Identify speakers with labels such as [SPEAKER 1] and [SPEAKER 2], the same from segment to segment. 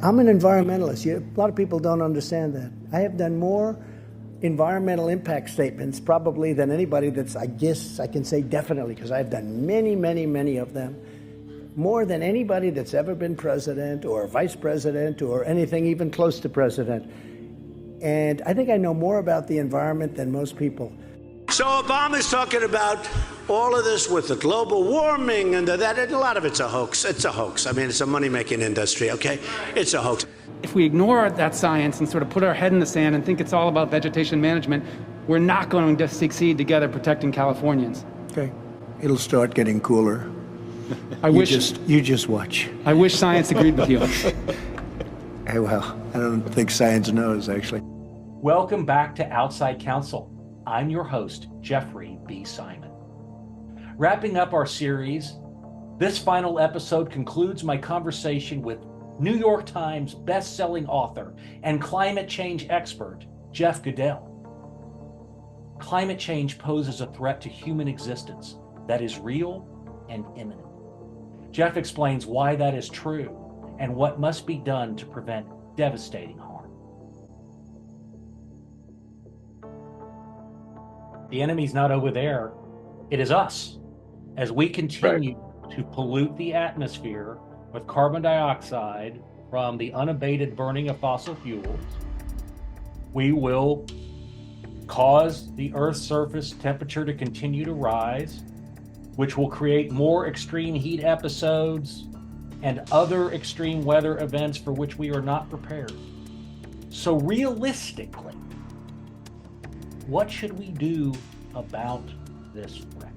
[SPEAKER 1] I'm an environmentalist. A lot of people don't understand that. I have done more environmental impact statements probably than anybody that's, I guess I can say definitely, because I've done many, many, many of them, more than anybody that's ever been president or vice president or anything even close to president. And I think I know more about the environment than most people.
[SPEAKER 2] So Obama's talking about all of this with the global warming and that, and a lot of it's a hoax. It's a hoax. I mean, it's a money-making industry, okay? It's a hoax.
[SPEAKER 3] If we ignore that science and sort of put our head in the sand and think it's all about vegetation management, we're not going to succeed together protecting Californians.
[SPEAKER 1] Okay. It'll start getting cooler. You just watch.
[SPEAKER 3] I wish science agreed with you.
[SPEAKER 1] Hey, well, I don't think science knows, actually.
[SPEAKER 4] Welcome back to Outside Counsel. I'm your host, Jeffrey B. Simon. Wrapping up our series, this final episode concludes my conversation with New York Times best-selling author and climate change expert, Jeff Goodell. Climate change poses a threat to human existence that is real and imminent. Jeff explains why that is true and what must be done to prevent devastating harm. The enemy's not over there, it is us. As we continue to pollute the atmosphere with carbon dioxide from the unabated burning of fossil fuels, we will cause the Earth's surface temperature to continue to rise, which will create more extreme heat episodes and other extreme weather events for which we are not prepared. So realistically, what should we do about this threat?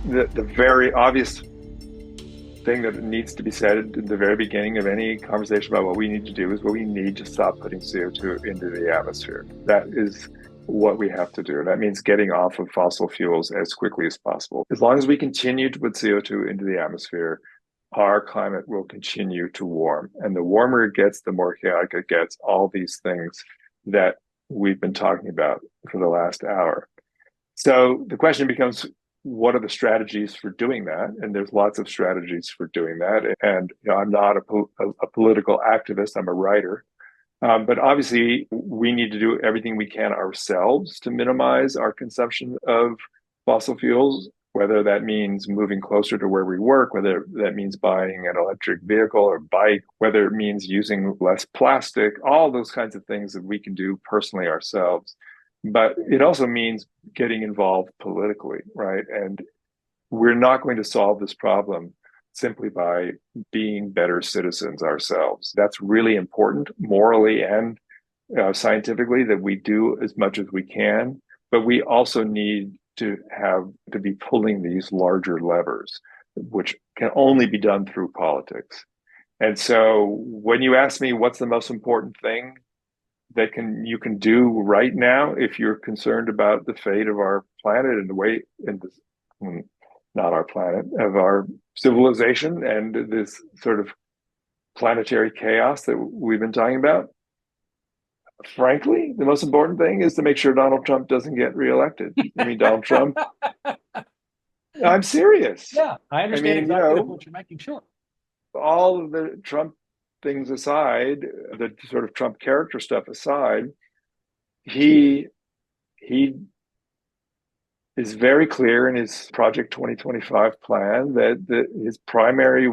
[SPEAKER 5] The very obvious thing that needs to be said at the very beginning of any conversation about what we need to do is we need to stop putting CO2 into the atmosphere. That is what we have to do. That means getting off of fossil fuels as quickly as possible. As long as we continue to put CO2 into the atmosphere, our climate will continue to warm. And the warmer it gets, the more chaotic it gets, all these things that we've been talking about for the last hour. So the question becomes, what are the strategies for doing that? And there's lots of strategies for doing that. And I'm not a political activist, I'm a writer. But obviously, we need to do everything we can ourselves to minimize our consumption of fossil fuels, whether that means moving closer to where we work, whether that means buying an electric vehicle or bike, whether it means using less plastic, all those kinds of things that we can do personally ourselves. But it also means getting involved politically, right? And we're not going to solve this problem simply by being better citizens ourselves. That's really important morally and scientifically, that we do as much as we can, but we also need to be pulling these larger levers, which can only be done through politics. And so when you ask me what's the most important thing that you can do right now if you're concerned about the fate of our planet and not our planet, of our civilization and this sort of planetary chaos that we've been talking about, frankly, the most important thing is to make sure Donald Trump doesn't get reelected. I mean, Donald Trump, I'm serious.
[SPEAKER 4] Yeah, I understand exactly what you're making sure.
[SPEAKER 5] All of the Trump things aside, the sort of Trump character stuff aside, he is very clear in his Project 2025 plan that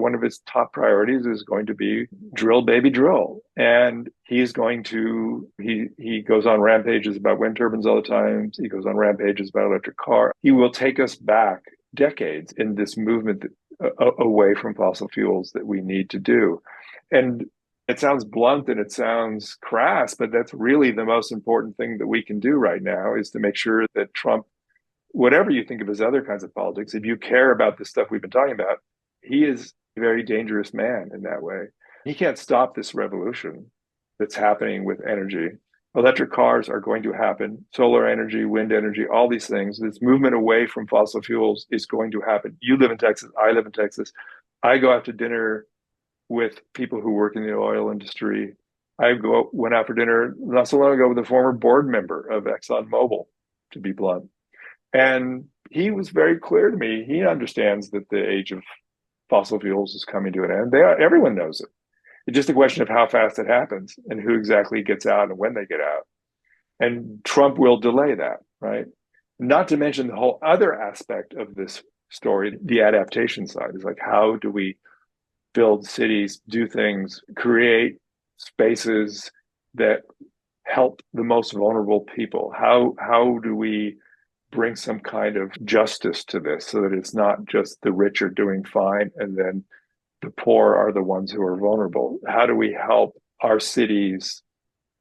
[SPEAKER 5] one of his top priorities is going to be drill, baby, drill. And he goes on rampages about wind turbines all the time. He goes on rampages about electric car. He will take us back decades in this movement away from fossil fuels that we need to do. And it sounds blunt and it sounds crass, but that's really the most important thing that we can do right now, is to make sure that Trump, whatever you think of his other kinds of politics, if you care about the stuff we've been talking about, he is a very dangerous man in that way. He can't stop this revolution that's happening with energy. Electric cars are going to happen, solar energy, wind energy, all these things. This ment away from fossil fuels is going to happen. You live in Texas, I live in Texas. I go out to dinner with people who work in the oil industry. Went out for dinner not so long ago with a former board member of ExxonMobil, to be blunt. And he was very clear to me. He understands that the age of fossil fuels is coming to an end. Everyone knows it. It's just a question of how fast it happens and who exactly gets out and when they get out. And Trump will delay that, right? Not to mention the whole other aspect of this story, the adaptation side is like, how do we build cities, do things, create spaces that help the most vulnerable people? How do we bring some kind of justice to this so that it's not just the rich are doing fine and then the poor are the ones who are vulnerable? How do we help our cities,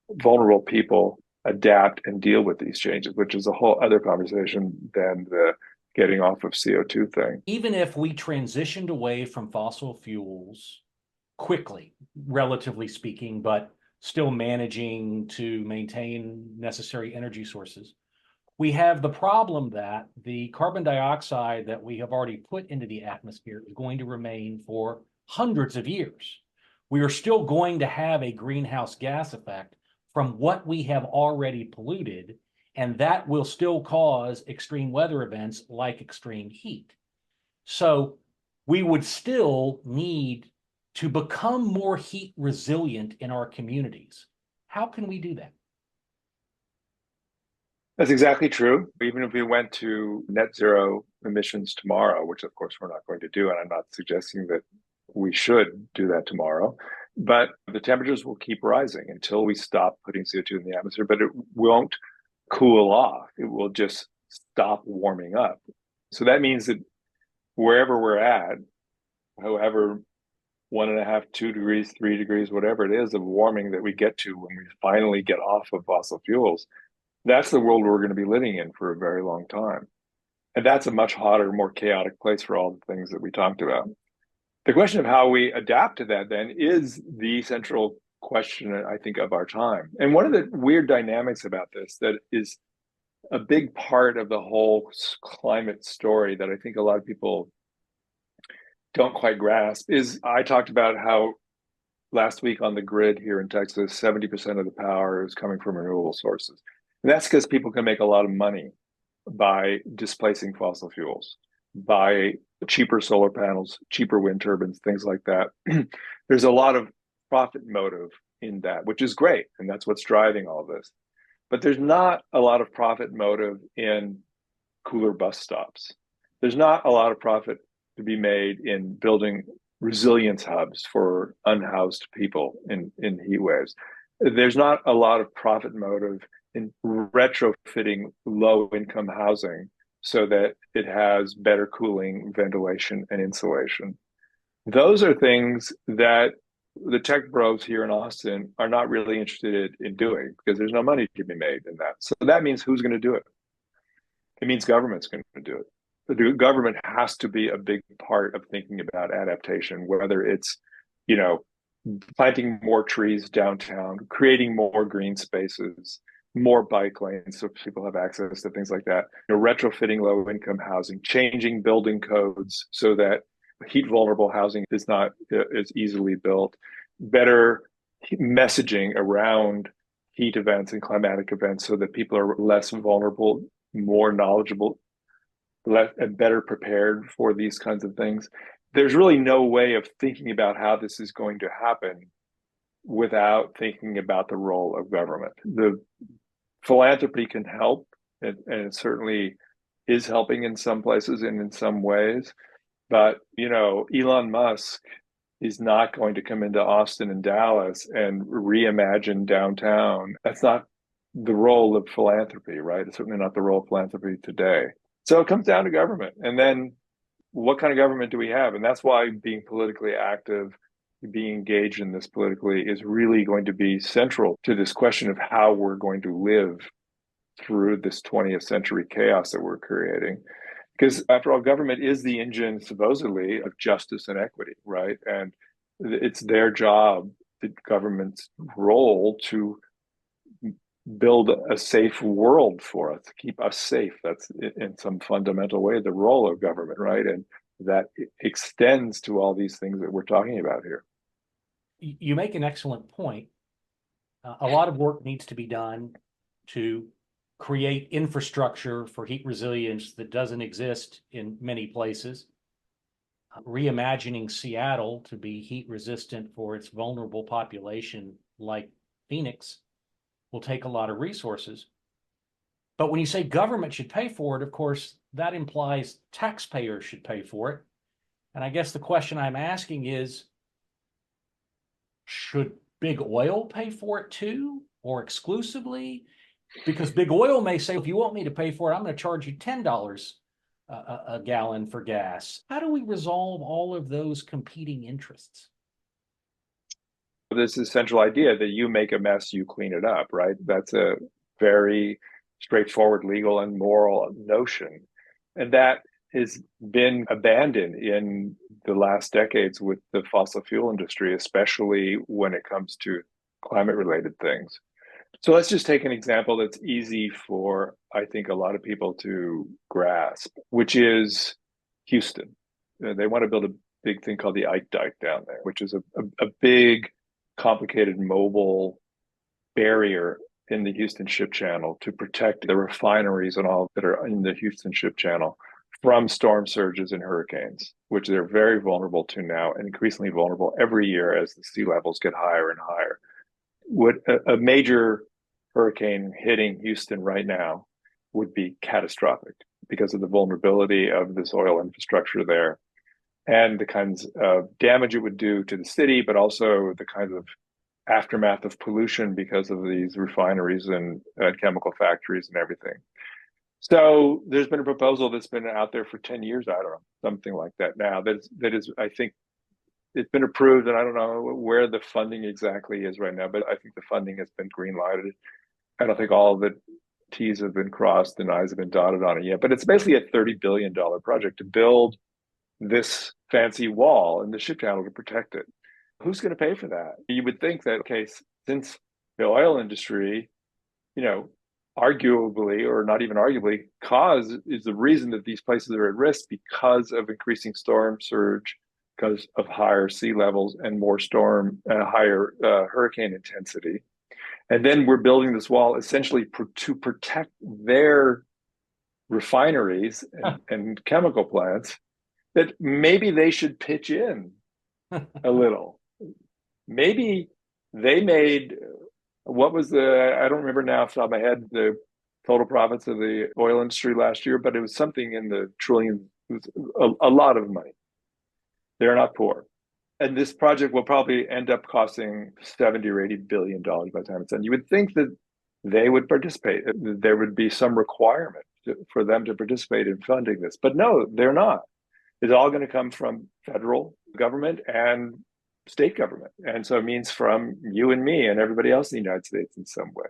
[SPEAKER 5] vulnerable people, adapt and deal with these changes, which is a whole other conversation than the getting off of CO2 thing.
[SPEAKER 4] Even if we transitioned away from fossil fuels quickly, relatively speaking, but still managing to maintain necessary energy sources, we have the problem that the carbon dioxide that we have already put into the atmosphere is going to remain for hundreds of years. We are still going to have a greenhouse gas effect from what we have already polluted, and that will still cause extreme weather events like extreme heat. So we would still need to become more heat resilient in our communities. How can we do that?
[SPEAKER 5] That's exactly true. Even if we went to net zero emissions tomorrow, which of course we're not going to do, and I'm not suggesting that we should do that tomorrow, but the temperatures will keep rising until we stop putting CO2 in the atmosphere, but it won't cool off. It will just stop warming up. So that means that wherever we're at, however 1.5, 2 degrees, 3 degrees, whatever it is of warming that we get to when we finally get off of fossil fuels, that's the world we're going to be living in for a very long time. And that's a much hotter, more chaotic place for all the things that we talked about. The question of how we adapt to that then is the central question, I think, of our time. And one of the weird dynamics about this that is a big part of the whole climate story that I think a lot of people don't quite grasp is I talked about how last week on the grid here in Texas, 70% of the power is coming from renewable sources. And that's because people can make a lot of money by displacing fossil fuels, by cheaper solar panels, cheaper wind turbines, things like that. There's a lot of profit motive in that, which is great. And that's what's driving all this. But there's not a lot of profit motive in cooler bus stops. There's not a lot of profit to be made in building resilience hubs for unhoused people in heat waves. There's not a lot of profit motive in retrofitting low-income housing so that it has better cooling, ventilation, and insulation. Those are things that the tech bros here in Austin are not really interested in doing because there's no money to be made in that. So that means who's going to do it? It means government's going to do it. The government has to be a big part of thinking about adaptation, whether it's, planting more trees downtown, creating more green spaces, more bike lanes so people have access to things like that, retrofitting low-income housing, changing building codes so that heat vulnerable housing is not as easily built, better messaging around heat events and climatic events so that people are less vulnerable, more knowledgeable, and better prepared for these kinds of things. There's really no way of thinking about how this is going to happen without thinking about the role of government. The philanthropy can help, and it certainly is helping in some places and in some ways. But, Elon Musk is not going to come into Austin and Dallas and reimagine downtown. That's not the role of philanthropy, right? It's certainly not the role of philanthropy today. So it comes down to government. And then what kind of government do we have? And that's why being politically active, being engaged in this politically is really going to be central to this question of how we're going to live through this 20th century chaos that we're creating. Because after all, government is the engine supposedly of justice and equity, right? And it's their job, the government's role, to build a safe world for us, to keep us safe. That's in some fundamental way the role of government, right? And that extends to all these things that we're talking about here.
[SPEAKER 4] You make an excellent point. A lot of work needs to be done to create infrastructure for heat resilience that doesn't exist in many places. reimagining Seattle to be heat resistant for its vulnerable population like Phoenix will take a lot of resources. But when you say government should pay for it, of course, that implies taxpayers should pay for it. And I guess the question I'm asking is, should big oil pay for it too, or exclusively? Because big oil may say, if you want me to pay for it, I'm going to charge you $10 a gallon for gas. How do we resolve all of those competing interests?
[SPEAKER 5] This essential idea that you make a mess, you clean it up, right? That's a very straightforward legal and moral notion. And that has been abandoned in the last decades with the fossil fuel industry, especially when it comes to climate related things. So let's just take an example that's easy for, I think, a lot of people to grasp, which is Houston. They want to build a big thing called the Ike Dike down there, which is a big, complicated mobile barrier in the Houston Ship Channel to protect the refineries and all that are in the Houston Ship Channel from storm surges and hurricanes, which they're very vulnerable to now and increasingly vulnerable every year as the sea levels get higher and higher. What a major hurricane hitting Houston right now would be catastrophic because of the vulnerability of this oil infrastructure there and the kinds of damage it would do to the city, but also the kinds of aftermath of pollution because of these refineries and chemical factories and everything. So there's been a proposal that's been out there for 10 years, I don't know, something like that now, that is, I think, it's been approved, and I don't know where the funding exactly is right now, but I think the funding has been green lighted. I don't think all the T's have been crossed and I's have been dotted on it yet, but it's basically a $30 billion project to build this fancy wall in the ship channel to protect it. Who's going to pay for that? You would think that, okay, since the oil industry, arguably, or not even arguably, is the reason that these places are at risk because of increasing storm surge, because of higher sea levels and more higher hurricane intensity. And then we're building this wall essentially to protect their refineries and chemical plants, that maybe they should pitch in a little. Maybe they made, I don't remember now off the top of my head, the total profits of the oil industry last year, but it was something in the trillions, it was a lot of money. They're not poor. And this project will probably end up costing $70 or $80 billion by the time it's done. You would think that they would participate. There would be some requirement for them to participate in funding this. But no, they're not. It's all going to come from federal government and state government. And so it means from you and me and everybody else in the United States in some way.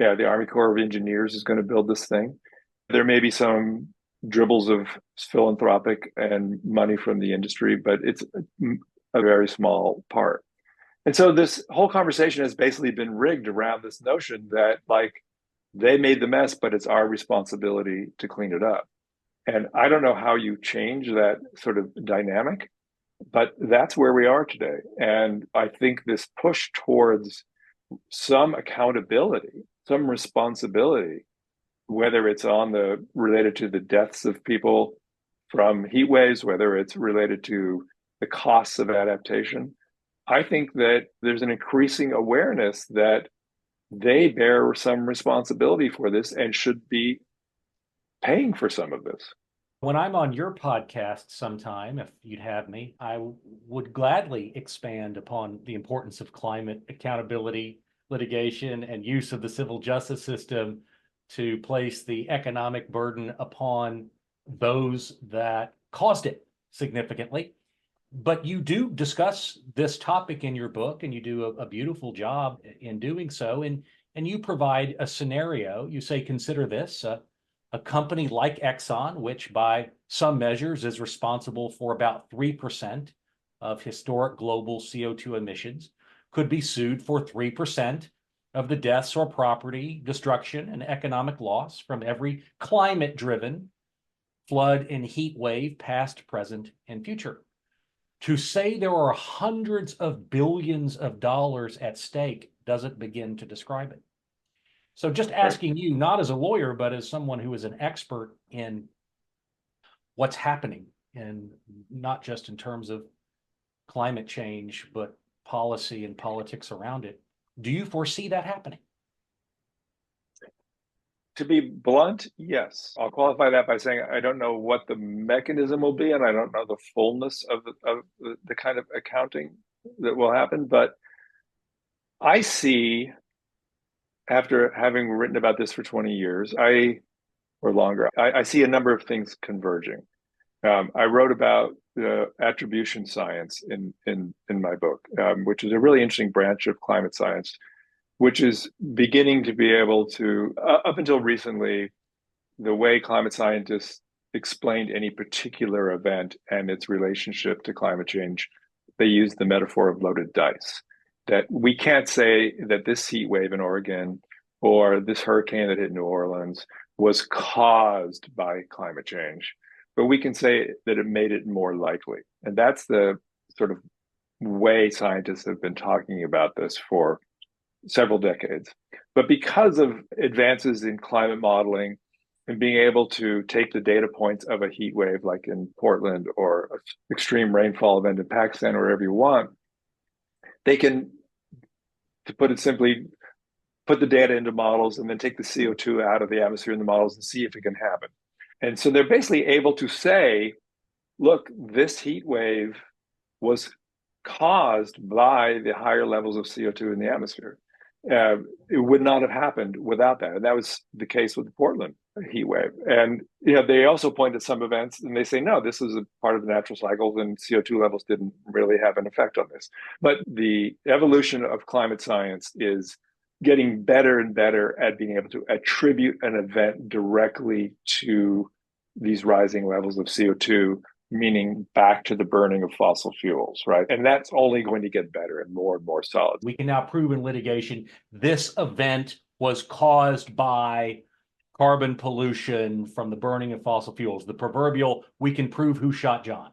[SPEAKER 5] Yeah, the Army Corps of Engineers is going to build this thing. There may be some dribbles of philanthropic and money from the industry, but it's a very small part. And so this whole conversation has basically been rigged around this notion that, like, they made the mess, but it's our responsibility to clean it up. And I don't know how you change that sort of dynamic, but that's where we are today. And I think this push towards some accountability, some responsibility, whether it's related to the deaths of people from heat waves, whether it's related to the costs of adaptation, I think that there's an increasing awareness that they bear some responsibility for this and should be paying for some of this.
[SPEAKER 4] When I'm on your podcast sometime, if you'd have me, I would gladly expand upon the importance of climate accountability, litigation, and use of the civil justice system to place the economic burden upon those that caused it significantly. But you do discuss this topic in your book, and you do a beautiful job in doing so. And you provide a scenario. You say, consider this, a company like Exxon, which by some measures is responsible for about 3% of historic global CO2 emissions, could be sued for 3% of the deaths or property destruction and economic loss from every climate-driven flood and heat wave, past, present, and future. To say there are hundreds of billions of dollars at stake doesn't begin to describe it. So just asking you, not as a lawyer, but as someone who is an expert in what's happening and not just in terms of climate change, but policy and politics around it. Do you foresee that happening?
[SPEAKER 5] To be blunt, yes. I'll qualify that by saying I don't know what the mechanism will be, and I don't know the fullness of the kind of accounting that will happen. But I see, after having written about this for 20 years, or longer, I see a number of things converging. I wrote about the attribution science in my book, which is a really interesting branch of climate science, which is beginning to be able to, up until recently, the way climate scientists explained any particular event and its relationship to climate change, they used the metaphor of loaded dice. That we can't say that this heat wave in Oregon or this hurricane that hit New Orleans was caused by climate change, but we can say that it made it more likely. And that's the sort of way scientists have been talking about this for several decades. But because of advances in climate modeling and being able to take the data points of a heat wave like in Portland or an extreme rainfall event in Pakistan or wherever you want, they can, to put it simply, put the data into models and then take the CO2 out of the atmosphere in the models and see if it can happen. And so they're basically able to say, look, this heat wave was caused by the higher levels of CO2 in the atmosphere. It would not have happened without that. And that was the case with the Portland heat wave. And they also point to some events and they say, no, this is a part of the natural cycles and CO2 levels didn't really have an effect on this. But the evolution of climate science is getting better and better at being able to attribute an event directly to these rising levels of CO2, meaning back to the burning of fossil fuels, right? And that's only going to get better and more solid.
[SPEAKER 4] We can now prove in litigation this event was caused by carbon pollution from the burning of fossil fuels. The proverbial, we can prove who shot John.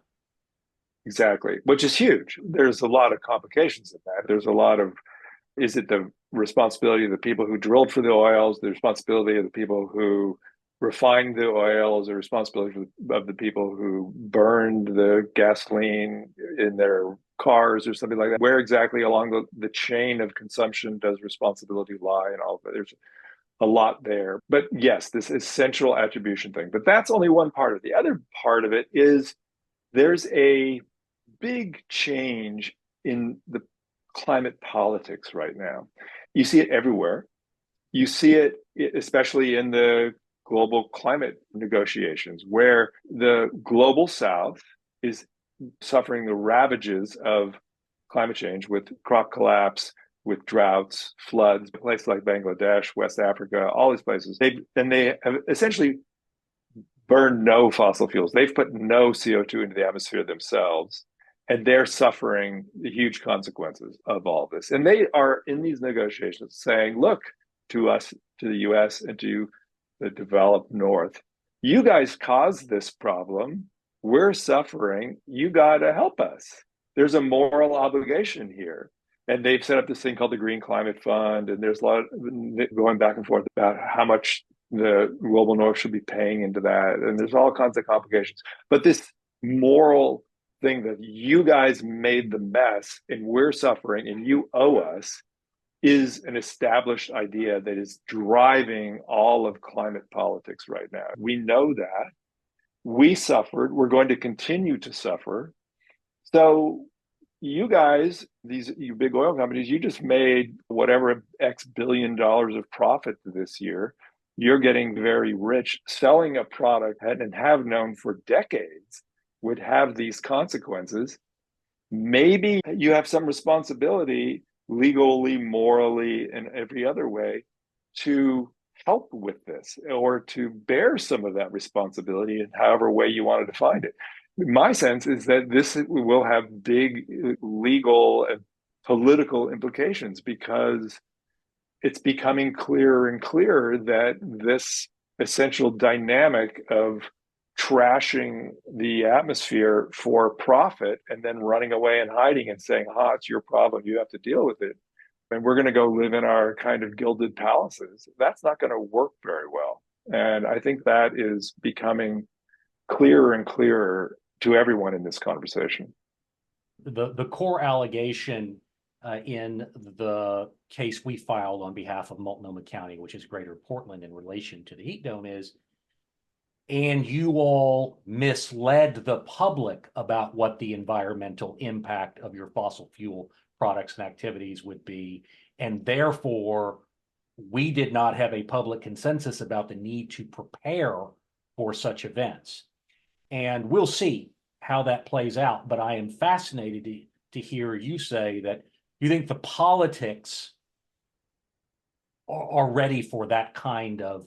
[SPEAKER 5] Exactly, which is huge. There's a lot of complications in that. There's a lot of, is it the responsibility of the people who drilled for the oils, the responsibility of the people who refined the oils, the responsibility of the people who burned the gasoline in their cars or something like that? Where exactly along the chain of consumption does responsibility lie and all of that? There's a lot there. But yes, this essential attribution thing. But that's only one part of it. The other part of it is there's a big change in the climate politics right now. You see it everywhere. You see it especially in the global climate negotiations, where the global South is suffering the ravages of climate change with crop collapse, with droughts, floods, places like Bangladesh, West Africa, all these places. They have essentially burned no fossil fuels. They've put no CO2 into the atmosphere themselves, and they're suffering the huge consequences of all this. And they are in these negotiations saying, look, to us, to the US and to the developed North, you guys caused this problem. We're suffering. You got to help us. There's a moral obligation here. And they've set up this thing called the Green Climate Fund. And there's a lot of going back and forth about how much the global North should be paying into that. And there's all kinds of complications. But this moral thing that you guys made the mess and we're suffering and you owe us is an established idea that is driving all of climate politics right now. We know that. We suffered. We're going to continue to suffer. So you guys, you big oil companies, you just made whatever X billion dollars of profit this year. You're getting very rich selling a product and have known for decades would have these consequences. Maybe you have some responsibility legally, morally, and every other way to help with this or to bear some of that responsibility in however way you want to define it. My sense is that this will have big legal and political implications because it's becoming clearer and clearer that this essential dynamic of trashing the atmosphere for profit and then running away and hiding and saying, it's your problem, you have to deal with it, and we're going to go live in our kind of gilded palaces, that's not going to work very well. And I think that is becoming clearer and clearer to everyone in this conversation.
[SPEAKER 4] The core allegation in the case we filed on behalf of Multnomah County, which is Greater Portland, in relation to the heat dome is, and you all misled the public about what the environmental impact of your fossil fuel products and activities would be. And therefore, we did not have a public consensus about the need to prepare for such events. And we'll see how that plays out. But I am fascinated to hear you say that you think the politics are ready for that kind of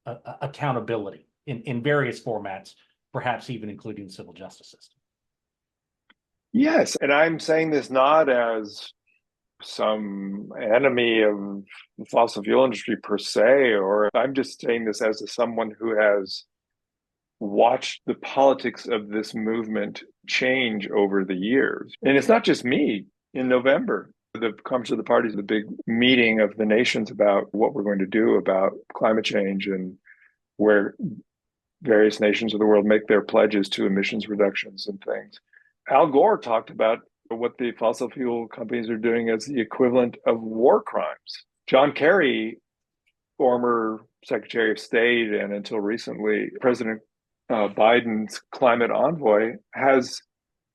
[SPEAKER 4] accountability in various formats, perhaps even including the civil justice system.
[SPEAKER 5] Yes, and I'm saying this not as some enemy of the fossil fuel industry per se, or I'm just saying this as someone who has watched the politics of this movement change over the years. And it's not just me. In November, the Conference of the Parties, the big meeting of the nations about what we're going to do about climate change, and where various nations of the world make their pledges to emissions reductions and things. Al Gore talked about what the fossil fuel companies are doing as the equivalent of war crimes. John Kerry, former Secretary of State and until recently President Biden's climate envoy, has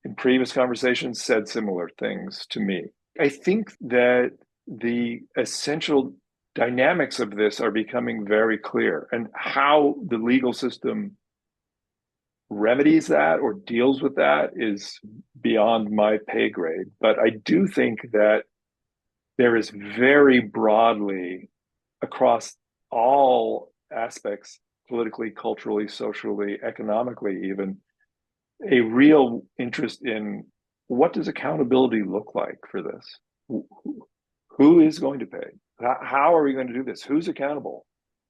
[SPEAKER 5] in previous conversations said similar things to me. I think that the essential dynamics of this are becoming very clear, and how the legal system remedies that or deals with that is beyond my pay grade. But I do think that there is very broadly, across all aspects, politically, culturally, socially, economically even, a real interest in what does accountability look like for this? Who is going to pay? How are we going to do this? Who's accountable?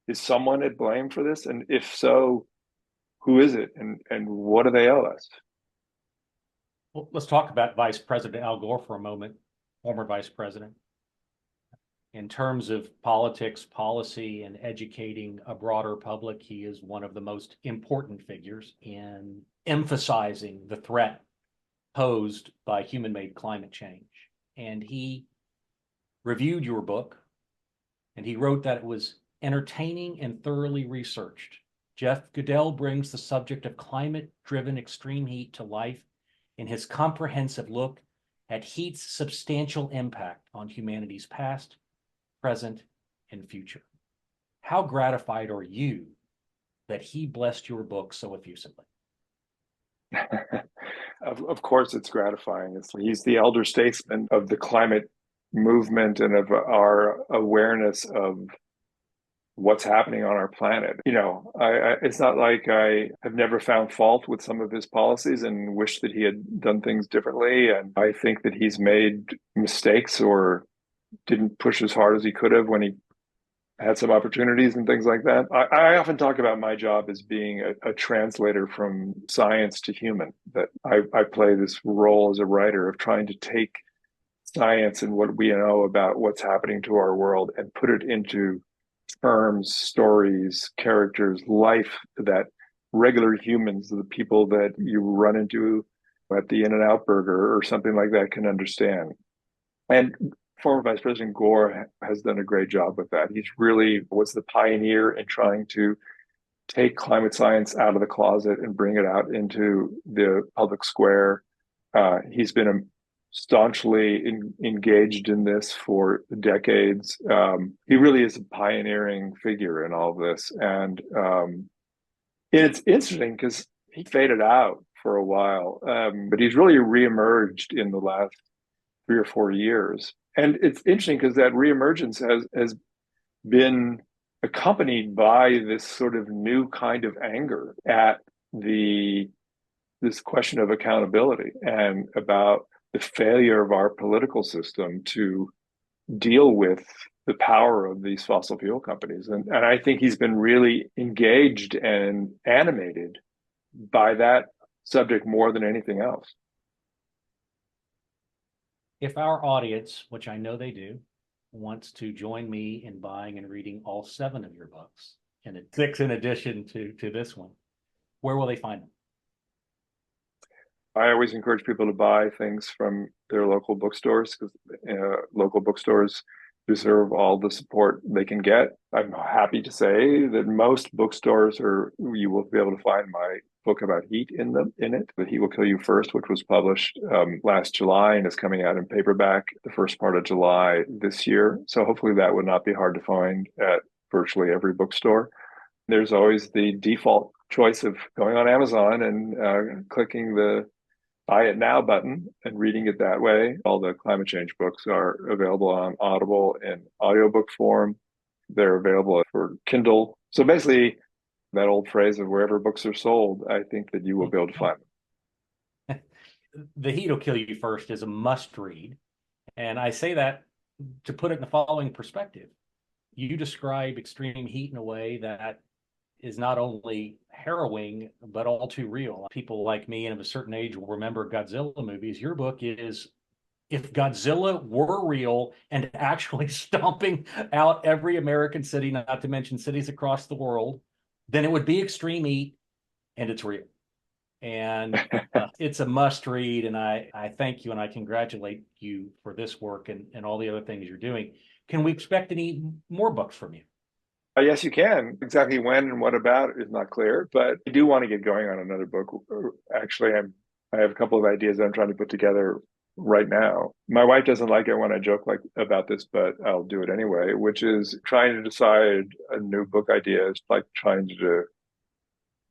[SPEAKER 5] Is someone at blame for this? And if so, who is it? And what do they owe us?
[SPEAKER 4] Well, let's talk about Vice President Al Gore for a moment, former Vice President. In terms of politics, policy, and educating a broader public, he is one of the most important figures in emphasizing the threat posed by human-made climate change. And he reviewed your book, and he wrote that it was entertaining and thoroughly researched. Jeff Goodell brings the subject of climate-driven extreme heat to life in his comprehensive look at heat's substantial impact on humanity's past, present, and future. How gratified are you that he blessed your book so effusively?
[SPEAKER 5] Of course, it's gratifying. He's the elder statesman of the climate movement and of our awareness of what's happening on our planet. It's not like I have never found fault with some of his policies and wish that he had done things differently. And I think that he's made mistakes or didn't push as hard as he could have when he had some opportunities and things like that. I often talk about my job as being a translator from science to human, that I play this role as a writer of trying to take science and what we know about what's happening to our world and put it into terms, stories, characters, life that regular humans, the people that you run into at the In-N-Out Burger or something like that, can understand. And former Vice President Gore has done a great job with that. He's really was the pioneer in trying to take climate science out of the closet and bring it out into the public square. He's been staunchly engaged in this for decades. He really is a pioneering figure in all of this. And it's interesting because he faded out for a while, but he's really reemerged in the last 3 or 4 years. And it's interesting because that reemergence has been accompanied by this sort of new kind of anger at this question of accountability and about the failure of our political system to deal with the power of these fossil fuel companies. And I think he's been really engaged and animated by that subject more than anything else.
[SPEAKER 4] If our audience, which I know they do, wants to join me in buying and reading all 7 of your books, and 6 in addition to this one, where will they find them?
[SPEAKER 5] I always encourage people to buy things from their local bookstores because local bookstores deserve all the support they can get. I'm happy to say that most bookstores you will be able to find my book about heat in it. The Heat Will Kill You First, which was published last July and is coming out in paperback the first part of July this year. So hopefully that would not be hard to find at virtually every bookstore. There's always the default choice of going on Amazon and clicking the Buy It Now button and reading it that way. All the climate change books are available on Audible in audiobook form. They're available for Kindle. So basically, that old phrase of wherever books are sold, I think that you will be able to find them.
[SPEAKER 4] The Heat Will Kill You First is a must read. And I say that to put it in the following perspective. You describe extreme heat in a way that is not only harrowing, but all too real. People like me and of a certain age will remember Godzilla movies. Your book is, if Godzilla were real and actually stomping out every American city, not to mention cities across the world, then it would be extreme heat, and it's real. And it's a must read. And I thank you and I congratulate you for this work and all the other things you're doing. Can we expect any more books from you?
[SPEAKER 5] Yes, you can. Exactly when and what about is not clear, but I do want to get going on another book. Actually, I have a couple of ideas that I'm trying to put together right now. My wife doesn't like it when I joke about this, but I'll do it anyway, which is trying to decide a new book idea. It's like trying to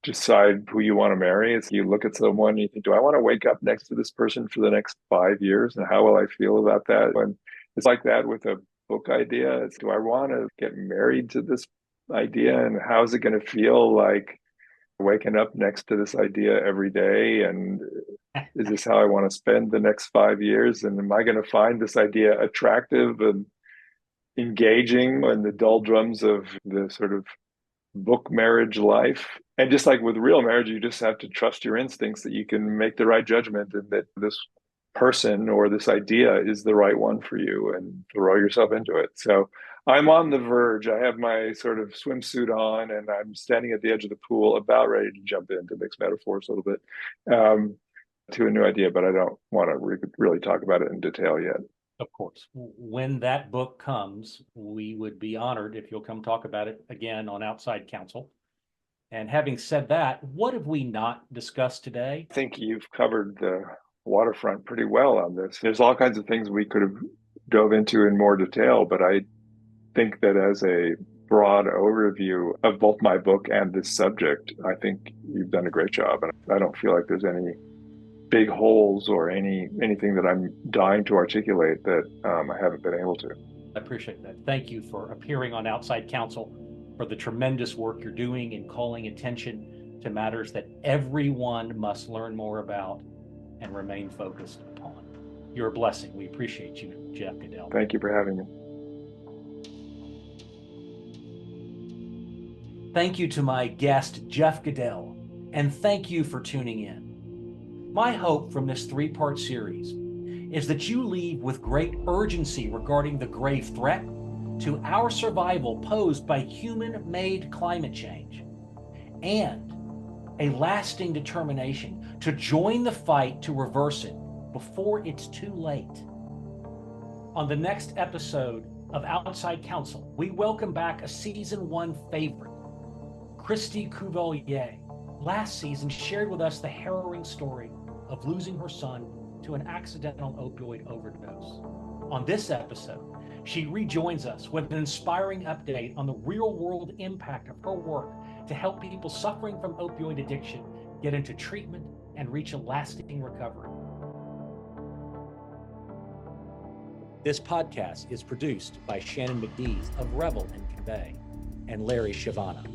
[SPEAKER 5] decide who you want to marry. It's you look at someone and you think, do I want to wake up next to this person for the next 5 years? And how will I feel about that? And it's like that with a book idea. It's, do I want to get married to this idea? And how is it going to feel like waking up next to this idea every day? And is this how I want to spend the next 5 years? And am I going to find this idea attractive and engaging in the doldrums of the sort of book marriage life? And just like with real marriage, you just have to trust your instincts that you can make the right judgment and that this person or this idea is the right one for you and throw yourself into it. So I'm on the verge. I have my sort of swimsuit on and I'm standing at the edge of the pool about ready to jump in, to mix metaphors a little bit, to a new idea, but I don't want to really talk about it in detail yet.
[SPEAKER 4] Of course. When that book comes, we would be honored if you'll come talk about it again on Outside Counsel. And having said that, what have we not discussed today?
[SPEAKER 5] I think you've covered the waterfront pretty well on this. There's all kinds of things we could have dove into in more detail, but I think that as a broad overview of both my book and this subject, I think you've done a great job. And I don't feel like there's any big holes or anything that I'm dying to articulate that I haven't been able to.
[SPEAKER 4] I appreciate that. Thank you for appearing on Outside Counsel, for the tremendous work you're doing in calling attention to matters that everyone must learn more about and remain focused upon. You're a blessing. We appreciate you, Jeff Goodell.
[SPEAKER 5] Thank you for having me.
[SPEAKER 4] Thank you to my guest, Jeff Goodell, and thank you for tuning in. My hope from this 3-part series is that you leave with great urgency regarding the grave threat to our survival posed by human-made climate change, and a lasting determination to join the fight to reverse it before it's too late. On the next episode of Outside Counsel, we welcome back a season 1 favorite, Christy Couvelier. Last season shared with us the harrowing story of losing her son to an accidental opioid overdose. On this episode, she rejoins us with an inspiring update on the real-world impact of her work to help people suffering from opioid addiction get into treatment and reach a lasting recovery. This podcast is produced by Shannon McDees of Revel and Convey and Larry Shavana.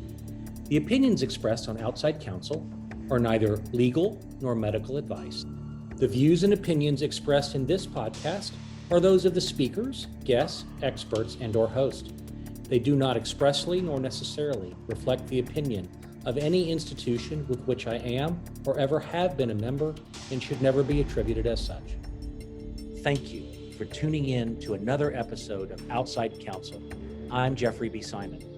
[SPEAKER 4] The opinions expressed on Outside Counsel are neither legal nor medical advice. The views and opinions expressed in this podcast are those of the speakers, guests, experts, and/or host. They do not expressly nor necessarily reflect the opinion of any institution with which I am or ever have been a member and should never be attributed as such. Thank you for tuning in to another episode of Outside Counsel. I'm Jeffrey B. Simon.